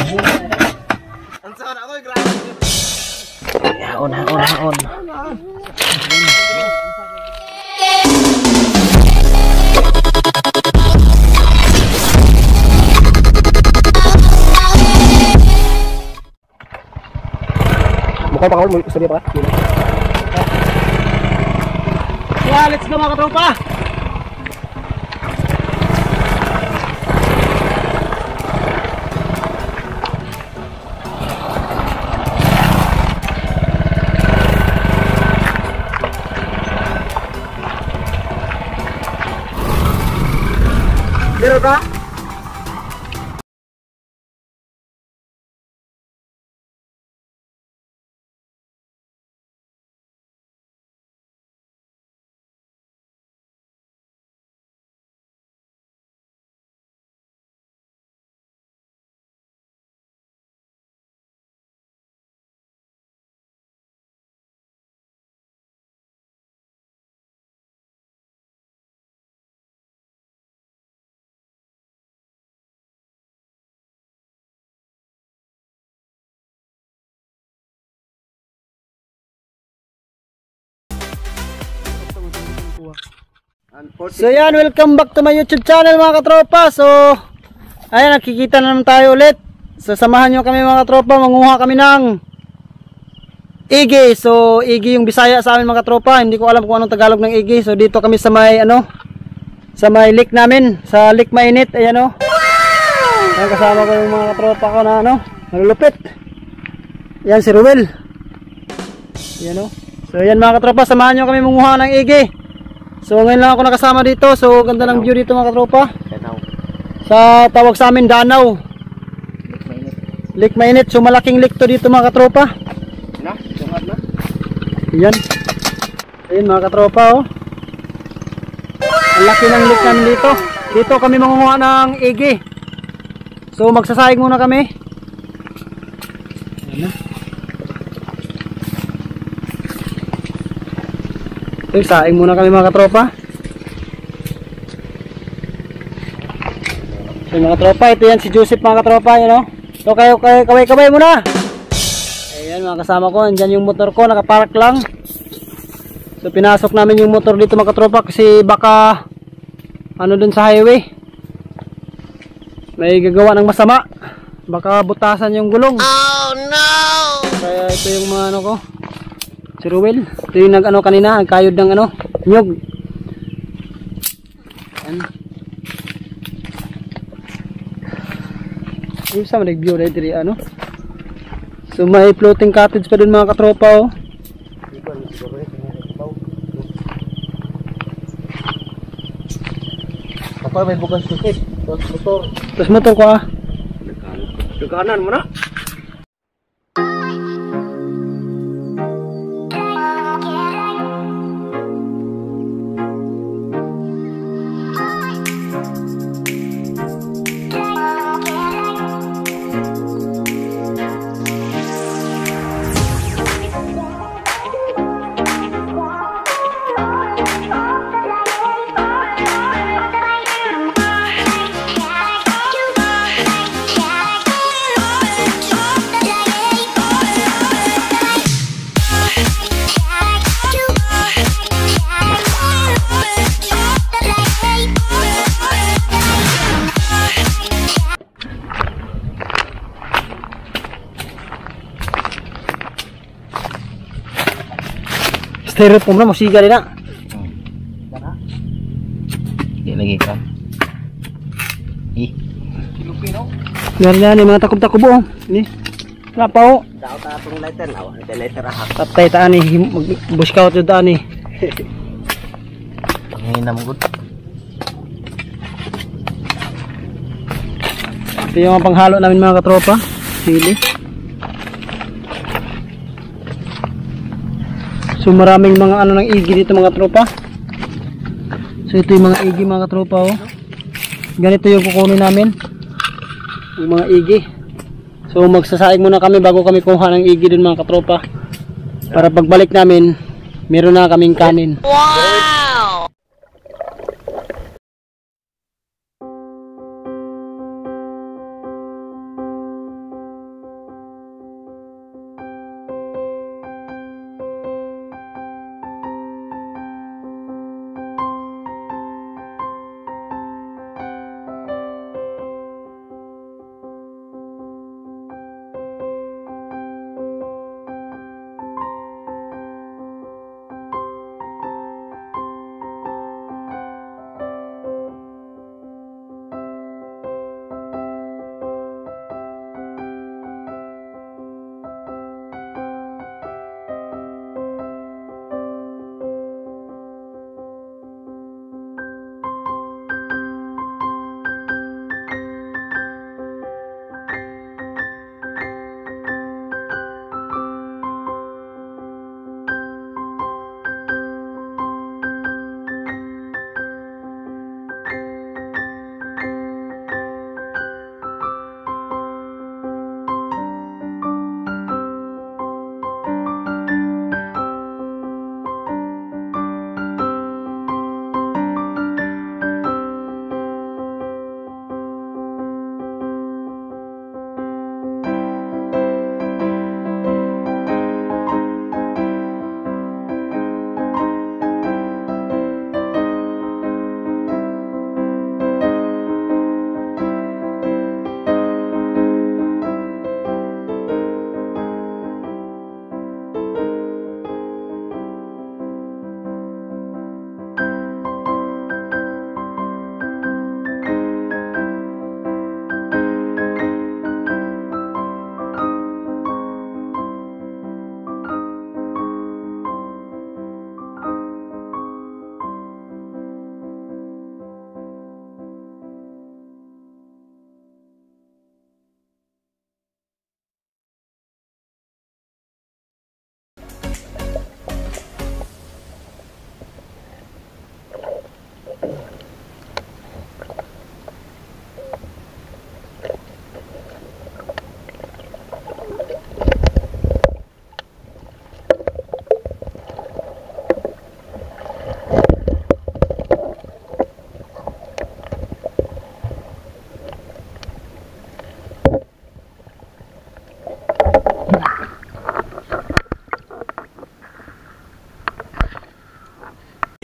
Ang sana ako, grabe. Haon, haon, haon. Mukha pa ako, sabi pa ka? Yeah, let's go mga katropa. Meron ka? So yan, welcome back to my YouTube channel mga katropa. So ayan, nakikita na naman tayo ulit. So samahan nyo kami mga katropa, manguha kami ng igi. So igi yung Bisaya sa amin mga katropa. Hindi ko alam kung anong Tagalog ng igi. So dito kami sa may sa may lake namin, sa Lake Mainit. Ayan o. Ayan, kasama ko yung mga katropa ko na nalulupit. Yan si Ruel. Ayan o. So yan mga katropa, samahan nyo kami manguha ng igi. So ngayon lang ako nakasama dito. So ganda ng view dito mga katropa. Sa tawag sa amin Danaw, Lake Mainit. So malaking lake to dito mga katropa. Yan. Ayun mga katropa oh. Ang laki ng lake namin dito. Dito kami mangunguha ng igi. So magsasaing muna kami. Ayan na. So, saing muna kami mga katropa. So mga katropa, ito yan si Joseph mga katropa, you know? So kayo kaway muna. Ayan mga kasama ko, andyan yung motor ko, nakapark lang. So pinasok namin yung motor dito mga katropa kasi baka dun sa highway may gagawa ng masama. Baka butasan yung gulong. Oh no! Kaya ito yung mga ko. Si Ruel, ito yung kanina, nagkayod ng nyog. Ayan. Yung sa nag-view na diri So may floating cottage pa dun mga katropa oh. Kapag may bukas tukit, motor. Tapos motor ko Dukanan mo na. Styrofoam na, musiga din na. Hindi lagi ka. Meron na mga takob-takob oh. Ini. Kenapa oh? Daot atong lighter, awan ito lighter ahap. Taptay taan ni, bush out yung taan ni. Pangina mo gud. Ito yung panghalo namin mga katropa. Sili. So maraming mga ng igi dito mga tropa. So ito yung mga igi mga katropa oh. Ganito yung kukunin namin. Yung mga igi. So magsasaing muna kami bago kami kuha ng igi dun mga katropa. Para pagbalik namin, meron na kaming kanin. Wow!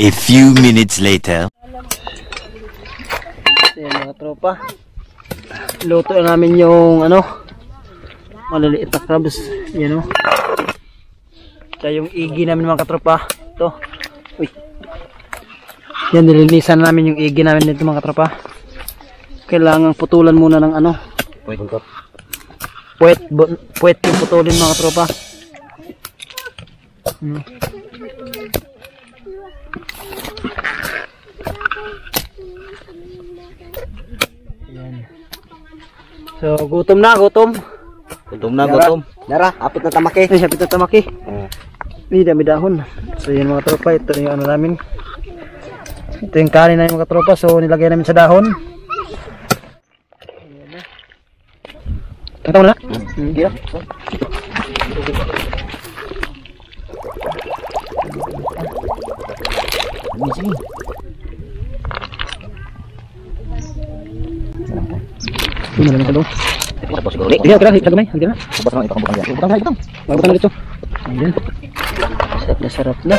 A few minutes later. Ayan mga tropa. Luto na namin yung ano, maliliit na crabs. Yan o. Kaya yung igi namin mga katropa. Ito. Uy. Yan, nilinisan namin yung igi namin dito mga katropa. Kailangan putulan muna ng ano. Puwet yung putulin mga katropa. Yan. So, gutom na, gutom. Gutom na, gutom. Nara, apit na tamaki. Ay, hapit na tamaki. May dami dahon. So, yan mga tropa. Ito yung ano namin. Ito yung kanin na yung mga tropa. So, nilagay namin sa dahon. Tangtaw na? Hindi na. Sige. Hindi na lang ito. Tapos siguro. Hindi na, hindi na. Hindi na. Butang na, ibang butang yan. Butang na, butang na dito. Ayan. Sarap na, sarap na.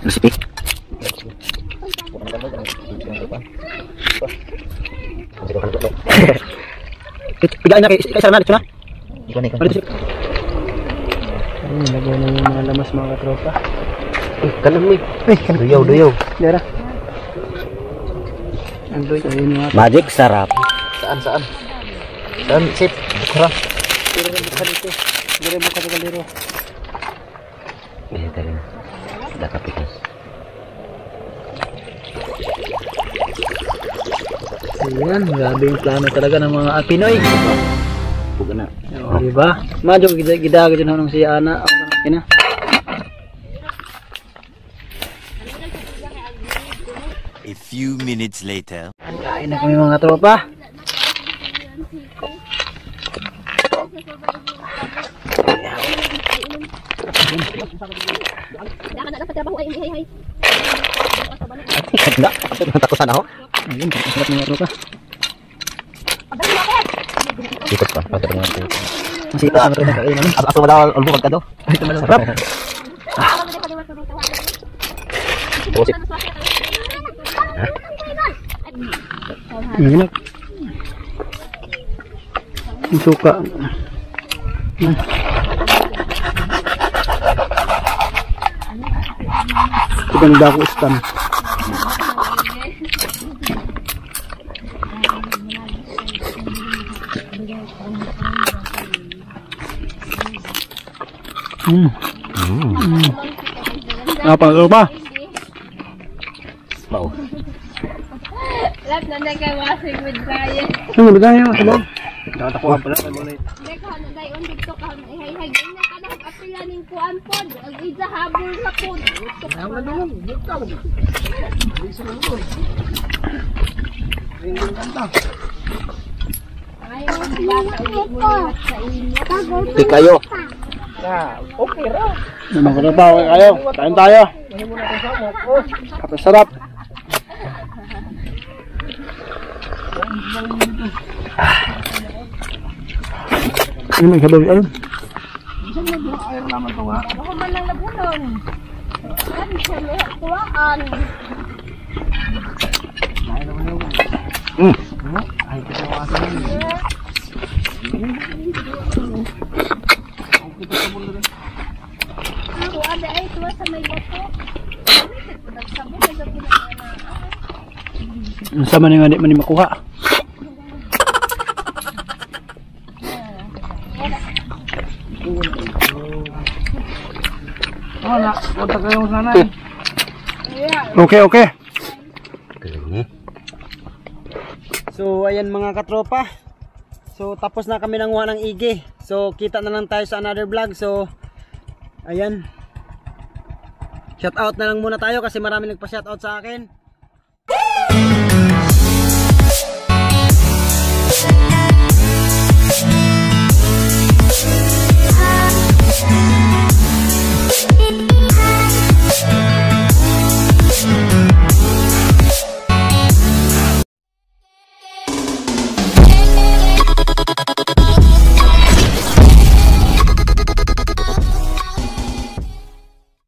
Recipe. Pigain na kay isa na dito na. Ikan. Lagay na yung mga lamas mga tropa. Kanan mo. Ay, Duyaw. Dera. Andoy ayun mga. Magic sarap. Saan? Sip. Sarap. Dire buka dito. Dire buka sa kaliro. Ini tadi. Dah kapitas. Ayan, grabe yung plano talaga ng mga Pinoy. Bukan na. O, diba? Madyo gidagod yun nung si Ana. Ina. A few minutes later. Kain na kami mga tropa. Enggak, takusan ako. Ayun, sarap mga tropa. Ikot pa, pasok na ito. Masita ang tropa kainan. Ako ba daw ulbukag ka do? Ito na sarap. Busit. Ayun. Ang suka. Ito ang dako istan. Apa lupa? Mau. Lahat na nagkawasig with Brian. Ano ba tayo? Ano? Nakakuha pala mo na. Hindi ka na dayon dito ka hay ganyan ka na apila ning kuan pod. Ang isa habol na pod. Ayaw sila sa inyo. Di kayo. Naman ko na pa, okay kayo. Kain tayo. Kapag sarap. Ano may sabaw yun? Ako man lang nabulong. Ano siya may tuwaan. Ako ada ay tuwa sa may bato. Sama na yung adik man makuha. Wala, punta kayo sana. Okay. So ayan mga katropa. So tapos na kami nanguha ng igi. So kita na lang tayo sa another vlog. So ayan. Shout out na lang muna tayo kasi marami nagpa-shout out sa akin.